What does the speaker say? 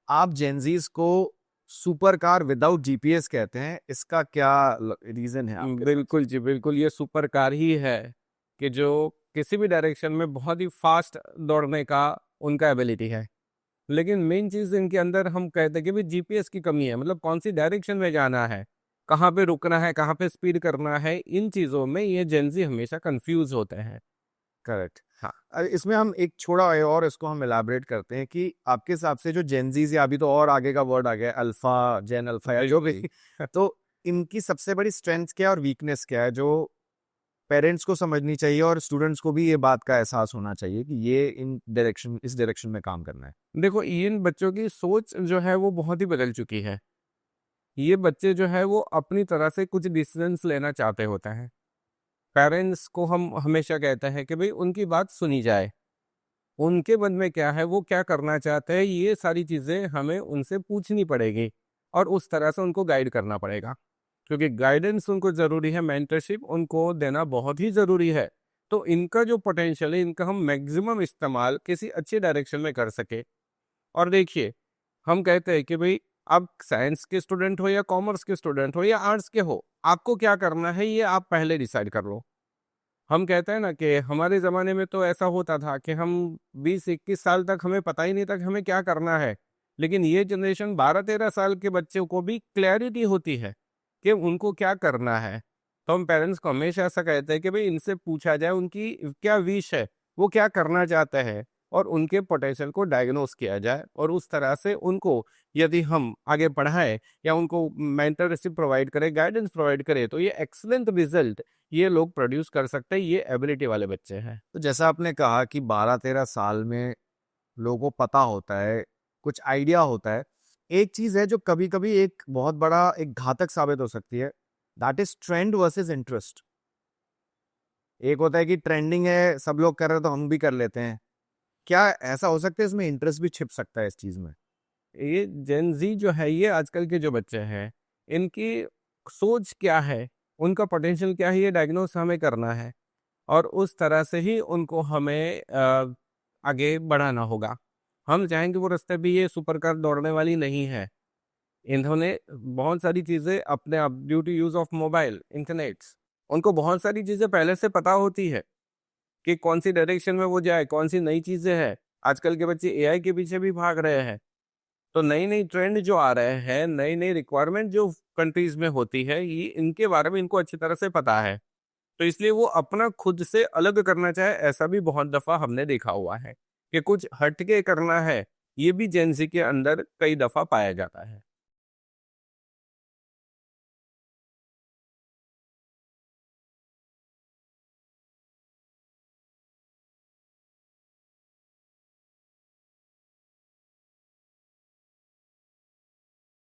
आप जेनजीज को super car without GPS कहते हैं, इसका क्या रीजन है आपके पास? बिल्कुल जी, बिल्कुल ये सुपर कार ही है कि जो किसी भी डायरेक्शन में बहुत ही फास्ट दौड़ने का उनका एबिलिटी है। लेकिन मेन चीज़ इनके अंदर हम कहते हैं कि भाई जीपीएस की कमी है, मतलब कौन सी डायरेक्शन में जाना है, कहाँ पे रुकना है, कहाँ पे स्पीड करना है, इन चीज़ों में ये जेनज़ी हमेशा कन्फ्यूज़ होते हैं। करेक्ट। हाँ। इसमें हम एक छोड़ा है और इसको हम इलाबरेट करते हैं कि आपके हिसाब से जो जेनजीज या अभी तो और आगे का वर्ड आ गया है, अल्फा, जेन अल्फा या जो भी, बिल्कुल। तो इनकी सबसे बड़ी स्ट्रेंथ क्या है और वीकनेस क्या है जो पेरेंट्स को समझनी चाहिए और स्टूडेंट्स को भी ये बात का एहसास होना चाहिए कि ये इस डायरेक्शन में काम करना है? देखो, इन बच्चों की सोच जो है वो बहुत ही बदल चुकी है। ये बच्चे जो है वो अपनी तरह से कुछ डिसीजंस लेना चाहते होते हैं। पेरेंट्स को हम हमेशा कहते हैं कि भाई उनकी बात सुनी जाए। उनके मन में क्या है, वो क्या करना चाहते हैं, ये सारी चीज़ें हमें उनसे पूछनी पड़ेगी और उस तरह से उनको गाइड करना पड़ेगा। क्योंकि गाइडेंस उनको ज़रूरी है, मेंटरशिप उनको देना बहुत ही ज़रूरी है। तो इनका जो पोटेंशियल है, इनका हम मैक्सिमम इस्तेमाल किसी अच्छी डायरेक्शन में कर सकें। और देखिए, हम कहते हैं कि भई आप साइंस के स्टूडेंट हो या कॉमर्स के स्टूडेंट हो या आर्ट्स के हो, आपको क्या करना है ये आप पहले डिसाइड कर लो। हम कहते हैं ना कि हमारे ज़माने में तो ऐसा होता था कि हम 20-21 साल तक हमें पता ही नहीं था कि हमें क्या करना है। लेकिन ये जनरेशन 12-13 साल के बच्चों को भी क्लैरिटी होती है कि उनको क्या करना है। तो हम पेरेंट्स को हमेशा ऐसा कहते हैं कि भई इनसे पूछा जाए उनकी क्या विश है, वो क्या करना चाहते हैं और उनके पोटेंशियल को डायग्नोस किया जाए और उस तरह से उनको यदि हम आगे बढ़ाएँ या उनको मेंटरशिप प्रोवाइड करें, गाइडेंस प्रोवाइड करें, तो ये एक्सीलेंट रिज़ल्ट ये लोग प्रोड्यूस कर सकते हैं, ये एबिलिटी वाले बच्चे हैं। तो जैसा आपने कहा कि 12-13 साल में लोगों को पता होता है, कुछ आइडिया होता है। एक चीज़ है जो कभी-कभी एक बहुत बड़ा एक घातक साबित हो सकती है, that is trend versus interest. एक होता है कि ट्रेंडिंग है, सब लोग कर रहे हैं तो हम भी कर लेते हैं। क्या ऐसा हो सकता है इसमें इंटरेस्ट भी छिप सकता है इस चीज़ में? ये जेन ज़ी जो है, ये आजकल के जो बच्चे हैं, इनकी सोच क्या है, उनका पोटेंशियल क्या है, ये डायग्नोस हमें करना है और उस तरह से ही उनको हमें आगे बढ़ाना होगा। हम चाहेंगे वो रास्ते भी ये सुपर कार दौड़ने वाली नहीं है। इन्होंने बहुत सारी चीज़ें अपने आप due to use of mobile, internets, उनको बहुत सारी चीज़ें पहले से पता होती है कि कौन-सी डायरेक्शन में वो जाए, कौन-सी नई चीज़ें हैं। आजकल के बच्चे एआई के पीछे भी भाग रहे हैं। तो नई-नई ट्रेंड जो आ रहे हैं, नई-नई रिक्वायरमेंट जो कंट्रीज़ में होती है, ये इनके बारे में इनको अच्छी तरह से पता है। तो इसलिए वो अपना खुद से अलग करना चाहे, ऐसा भी बहुत दफ़ा हमने देखा हुआ है, कि कुछ हट के करना है, ये भी जेन ज़ी के अंदर कई दफ़ा पाया जाता है।